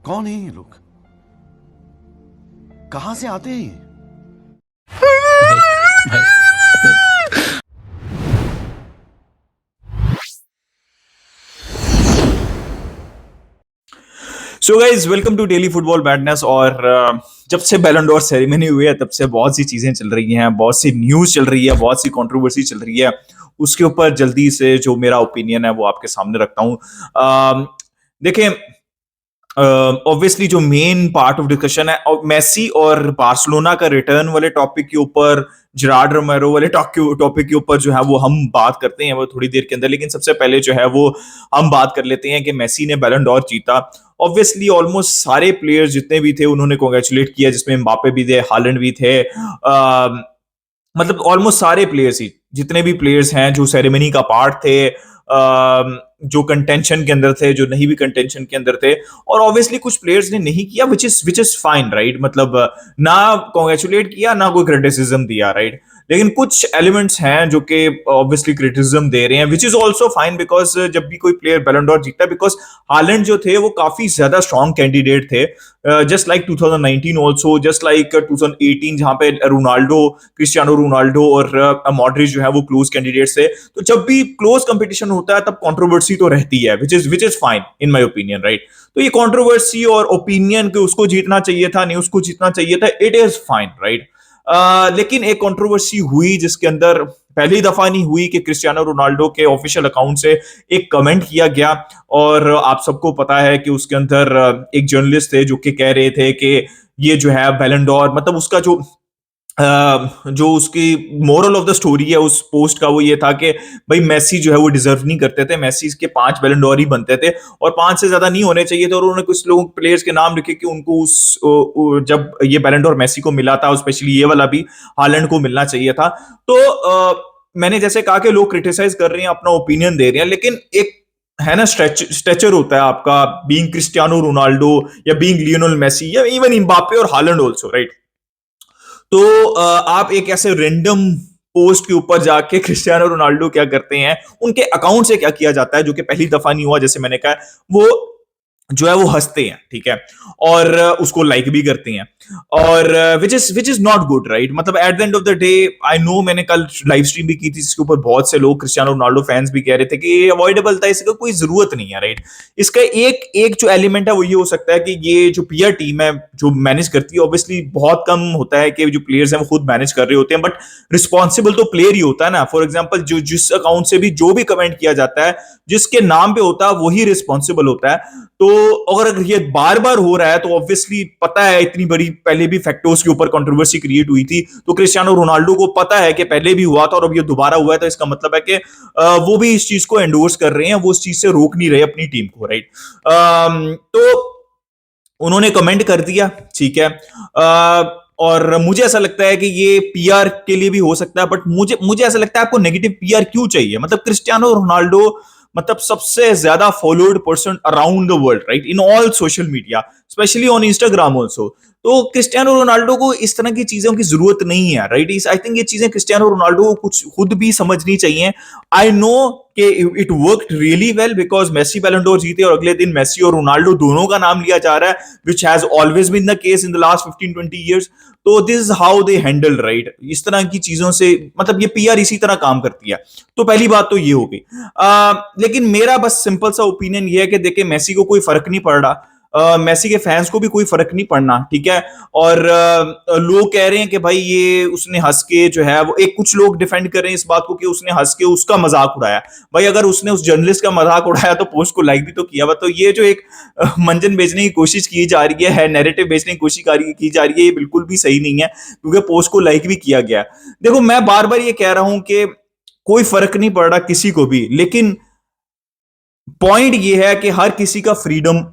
कौन है ये लोग? कहां से आते हैं ये? भाई भाई so guys welcome to daily football madness. और जब से बैलन डोर सेरेमनी हुई है तब से बहुत सी चीजें चल रही हैं, बहुत सी न्यूज चल रही है, बहुत सी कंट्रोवर्सी चल रही है। उसके ऊपर जल्दी से जो मेरा ओपिनियन है वो आपके सामने रखता हूं। देखें, ऑब्वियसली जो मेन पार्ट ऑफ डिस्कशन है मेसी और बार्सिलोना का रिटर्न वाले टॉपिक के ऊपर, जेरार्ड रोमेरो वाले टॉपिक के ऊपर जो है वो हम बात करते हैं वो थोड़ी देर के अंदर। लेकिन सबसे पहले जो है वो हम बात कर लेते हैं कि मेसी ने बैलन डोर जीता। ऑब्वियसली ऑलमोस्ट सारे प्लेयर्स जितने भी थे उन्होंने कॉन्ग्रेचुलेट किया, जिसमें एम्बापे भी थे, हालैंड भी थे। मतलब ऑलमोस्ट सारे प्लेयर्स ही, जितने भी प्लेयर्स हैं जो सेरेमनी का पार्ट थे, जो कंटेंशन के अंदर थे, जो नहीं भी कंटेंशन के अंदर थे। और ऑब्वियसली कुछ प्लेयर्स ने नहीं किया, विच इज फाइन, राइट। मतलब ना कॉन्ग्रेचुलेट किया ना कोई क्रिटिसिज्म दिया, राइट। लेकिन कुछ एलिमेंट्स हैं जो कि ऑब्वियसली क्रिटिसिज्म दे रहे हैं, which is also fine, because जब भी कोई प्लेयर बैलन डोर जीतता है, बिकॉज हालैंड जो थे वो काफी ज्यादा स्ट्रॉन्ग कैंडिडेट थे, just like 2019 also, just like 2018 जहां पे रोनाल्डो, क्रिस्टियानो रोनाल्डो और मॉड्रिच जो है वो क्लोज कैंडिडेट्स थे। तो जब भी क्लोज कंपटीशन होता है तब कंट्रोवर्सी तो रहती है, which is fine in my opinion, right. तो ये कंट्रोवर्सी और ओपिनियन कि उसको जीतना चाहिए था, नहीं उसको जीतना चाहिए था, इट इज फाइन, राइट। लेकिन एक कंट्रोवर्सी हुई जिसके अंदर पहली दफा नहीं हुई कि क्रिस्टियानो रोनाल्डो के ऑफिशियल अकाउंट से एक कमेंट किया गया। और आप सबको पता है कि उसके अंदर एक जर्नलिस्ट थे जो कि कह रहे थे कि ये जो है बैलन डोर, मतलब उसका जो उसकी मोरल ऑफ द स्टोरी है उस पोस्ट का, वो ये था कि भाई मेसी जो है वो डिजर्व नहीं करते थे, मेसी के 5 बैलन डोर ही बनते थे और 5 से ज्यादा नहीं होने चाहिए थे। और उन्होंने कुछ लोगों प्लेयर्स के नाम लिखे कि उनको जब ये बैलन डोर मेसी को मिला था, स्पेशली ये वाला भी हालैंड को मिलना चाहिए था। तो मैंने जैसे कहा कि लोग क्रिटिसाइज कर रहे हैं, अपना ओपिनियन दे रहे हैं, लेकिन एक है ना स्ट्रेचर होता है आपका, बीइंग क्रिस्टियानो रोनाल्डो या बीइंग लियोनेल मेसी या इवन एम्बापे और हालैंड आल्सो, राइट। तो आप एक ऐसे रैंडम पोस्ट के ऊपर जाके क्रिस्टियानो रोनाल्डो क्या करते हैं, उनके अकाउंट से क्या किया जाता है, जो कि पहली दफा नहीं हुआ, जैसे मैंने कहा, वो जो है वो हंसते हैं, ठीक है, और उसको लाइक भी करते हैं, और which is not good, right. मतलब at the end of the day, I know, मैंने कल लाइव स्ट्रीम भी की थी जिसके ऊपर बहुत से लोग, क्रिस्टियानो रोनाल्डो फैंस भी कह रहे थे कि ये अवॉइडेबल था, इसका कोई जरूरत नहीं है, राइट। इसका एक एक जो एलिमेंट है वो ये हो सकता है कि ये जो पीआर टीम है जो मैनेज करती है, ऑब्वियसली बहुत कम होता है कि जो प्लेयर्स हैं वो खुद मैनेज कर रहे होते हैं, बट रिस्पॉन्सिबल तो प्लेयर ही होता है ना। फॉर एग्जाम्पल, जो जिस अकाउंट से भी जो भी कमेंट किया जाता है, जिसके नाम पे होता है वही रिस्पॉन्सिबल होता है। तो अगर ये बार बार हो रहा है तो ऑब्वियसली पता है, इतनी बड़ी पहले भी फैक्टर्स के ऊपर कंट्रोवर्सी क्रिएट हुई थी, तो क्रिस्टियानो रोनाल्डो को पता है कि पहले भी हुआ था और अब ये दोबारा हुआ है, तो इसका मतलब है कि वो भी इस चीज को एंडोर्स कर रहे हैं, वो इस चीज से रोक नहीं रहे अपनी टीम को, राइट। तो उन्होंने कमेंट कर दिया, ठीक है। और मुझे ऐसा लगता है कि ये पीआर के लिए भी हो सकता है, बट मुझे मुझे ऐसा लगता है आपको नेगेटिव पीआर क्यों चाहिए? मतलब क्रिस्टियानो रोनाल्डो, मतलब सबसे ज्यादा followed person around the world, right, in all social media, specially on Instagram also. तो क्रिस्टियानो रोनाल्डो को इस तरह की चीजों की जरूरत नहीं है, राइट। आई थिंक ये चीजें क्रिस्टियानो रोनाल्डो को कुछ खुद भी समझनी चाहिए। आई नो कि it worked really well because Messi Ballon d'Or जीते और अगले दिन मेसी और रोनाल्डो दोनों का नाम लिया जा रहा है, which has always been the case in the last 15-20 years. तो this is how they handle, right. इस तरह की चीजों से, मतलब ये पीआर इसी तरह काम करती है। तो पहली बात तो ये हो गई। लेकिन मेरा बस सिंपल सा ओपिनियन ये है कि देखिए, मेसी को कोई फर्क नहीं पड़ रहा, मेसी के फैंस को भी कोई फर्क नहीं पड़ना, ठीक है। और लोग कह रहे हैं कि भाई ये उसने हंस के जो है वो, एक कुछ लोग डिफेंड कर रहे हैं इस बात को कि उसने हंस के उसका मजाक उड़ाया। भाई अगर उसने उस जर्नलिस्ट का मजाक उड़ाया तो पोस्ट को लाइक भी तो किया हुआ। तो ये जो एक मंजन बेचने की कोशिश की जा रही है, नैरेटिव बेचने की कोशिश की जा रही है, ये बिल्कुल भी सही नहीं है, क्योंकि पोस्ट को लाइक भी किया गया। देखो, मैं बार बार ये कह रहा हूं कि कोई फर्क नहीं पड़ रहा किसी को भी, लेकिन पॉइंट ये है कि हर किसी का फ्रीडम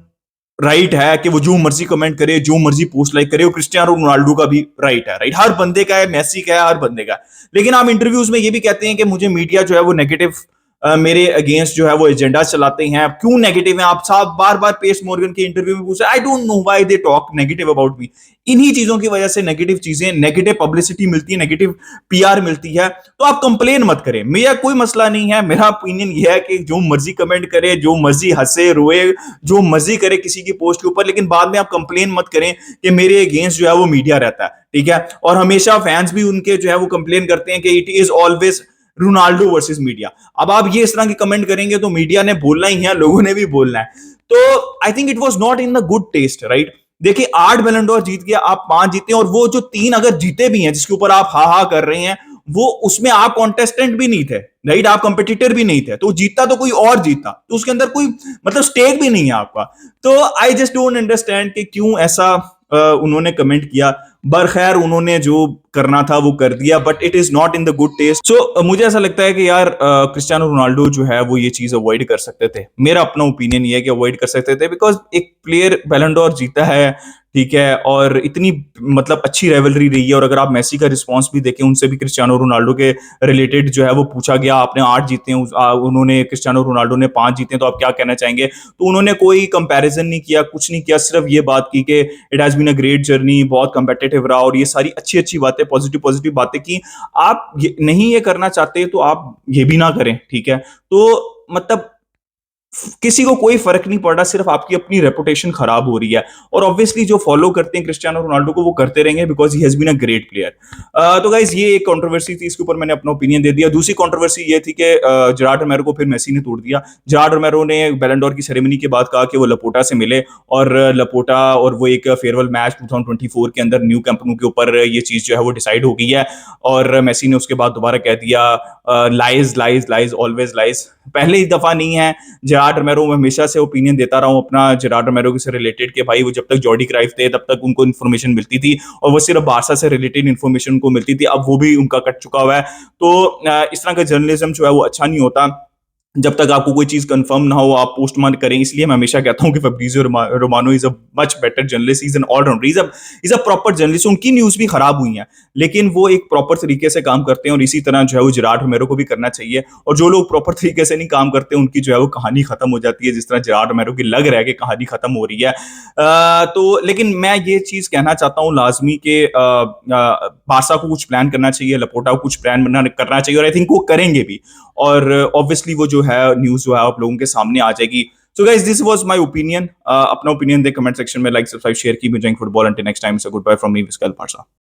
राइट है कि वो जो मर्जी कमेंट करे, जो मर्जी पोस्ट लाइक करे। वो क्रिस्टियानो रोनाल्डो का भी राइट है, राइट, हर बंदे का है, मेसी का है, हर बंदे का है। लेकिन आप इंटरव्यूज में ये भी कहते हैं कि मुझे मीडिया जो है वो नेगेटिव मेरे अगेंस्ट जो है वो एजेंडा चलाते हैं, क्यों नेगेटिव हैं आप साहब, बार बार पेस मॉर्गन के इंटरव्यू में पूछा, I don't know why they talk negative about me. इन्हीं चीजों की वजह से नेगेटिव चीजें, नेगेटिव पब्लिसिटी मिलती है, नेगेटिव पीआर मिलती है। तो आप कंप्लेन मत करें, मेरा कोई मसला नहीं है। मेरा ओपिनियन यह है कि जो मर्जी कमेंट करे, जो मर्जी हंसे रोए, जो मर्जी करे किसी की पोस्ट के ऊपर, लेकिन बाद में आप कंप्लेन मत करें कि मेरे अगेंस्ट जो है वो मीडिया रहता है, ठीक है। और हमेशा फैंस भी उनके जो है वो कंप्लेन करते हैं कि it is always Ronaldo versus media. अब आप ये इस तरह की कमेंट करेंगे तो मीडिया ने बोलना ही है, लोगों ने भी बोलना है। तो I think it was not in the good taste, right. देखिए 8 बैलन डोर जीत गया, आप 5 जीते, और वो जो 3 अगर जीते भी हैं जिसके ऊपर आप हा हा कर रहे हैं, वो उसमें आप कॉन्टेस्टेंट भी नहीं थे, राइट, आप कंपिटिटर भी नहीं थे, तो जीता तो कोई और जीता, तो उसके अंदर कोई मतलब स्टेक भी नहीं है आपका। तो आई जस्ट डोंट अंडरस्टैंड कि क्यों ऐसा उन्होंने कमेंट किया। बरखैर उन्होंने जो करना था वो कर दिया, but it is not in the good taste. So मुझे ऐसा लगता है कि यार क्रिस्टियानो रोनाल्डो जो है वो ये चीज अवॉइड कर सकते थे। मेरा अपना ओपिनियन ये है कि अवॉइड कर सकते थे, बिकॉज एक प्लेयर बैलन डोर जीता है, ठीक है, और इतनी मतलब अच्छी राइवलरी रही है। और अगर आप मेसी का रिस्पांस भी देखें, उनसे भी क्रिस्टियानो रोनाल्डो के रिलेटेड जो है वो पूछा गया, आपने 8 जीते हैं, उन्होंने क्रिस्टियानो रोनाल्डो ने 5 जीते हैं, तो आप क्या कहना चाहेंगे। तो उन्होंने कोई कंपैरिजन नहीं किया, कुछ नहीं किया, सिर्फ ये बात की कि it has been a great journey, बहुत कंपेटिटिव रहा, और ये सारी अच्छी अच्छी बातें, पॉजिटिव पॉजिटिव बातें की। आप नहीं ये करना चाहते तो आप ये भी ना करें, ठीक है। तो मतलब किसी को कोई फर्क नहीं पड़ रहा, सिर्फ आपकी अपनी रेपुटेशन खराब हो रही है। और ऑब्वियसली जो फॉलो करते हैं क्रिस्टियानो रोनाल्डो को, वो करते रहेंगे, because he has been a great player. तो गाइज ये एक कंट्रोवर्सी थी, इसके ऊपर मैंने अपना ओपिनियन दे दिया। दूसरी कंट्रोवर्सी ये थी कि जेरार्ड रोमेरो को फिर मेसी ने तोड़ दिया। जेरार्ड रोमेरो ने बैलन डोर की सेरेमनी के बाद कहा कि वो लपोटा से मिले, और लपोटा और वो एक फेयरवेल मैच 2024 के अंदर न्यू कैंप नु के ऊपर ये चीज जो है वो डिसाइड हो गई है। और मेसी ने उसके बाद दोबारा कह दिया, lies lies lies always lies. पहली दफा नहीं है, जेरार्ड रोमेरो, मैं हमेशा से ओपिनियन देता रहा हूं अपना जेरार्ड रोमेरो से रिलेटेड, कि भाई वो जब तक जॉर्डी क्राइफ थे तब तक उनको इन्फॉर्मेशन मिलती थी, और वो सिर्फ बारसा से रिलेटेड इन्फॉर्मेशन उनको मिलती थी, अब वो भी उनका कट चुका हुआ है। तो इस तरह का जर्नलिज्म जो है वो अच्छा नहीं होता। जब तक आपको कोई चीज कंफर्म ना हो आप पोस्ट मत करें। इसलिए मैं हमेशा कहता हूं कि Fabrizio Romano is a much better journalist, is an all rounder, is a proper journalist. उनकी न्यूज भी खराब हुई हैं, लेकिन वो एक प्रॉपर तरीके से काम करते हैं, और इसी तरह जो है वो जेरार्ड रोमेरो को भी करना चाहिए। और जो लोग प्रॉपर तरीके से नहीं काम करते, उनकी जो है वो कहानी खत्म हो जाती है, जिस तरह जेरार्ड रोमेरो की लग रहा है कि कहानी खत्म हो रही है। तो लेकिन मैं ये चीज कहना चाहता हूँ लाजमी के बारसा को कुछ प्लान करना चाहिए, लपोटा को कुछ प्लान करना चाहिए, और आई थिंक वो करेंगे भी। और ऑब्वियसली वो जो है न्यूज जो है आप लोगों के सामने आ जाएगी। So guys this was my opinion. अपना ओपिनियन दे कमेंट सेक्शन में, लाइक सब्सक्राइब शेयर की। Football, until next time, so good bye from me विस्कल पारसा।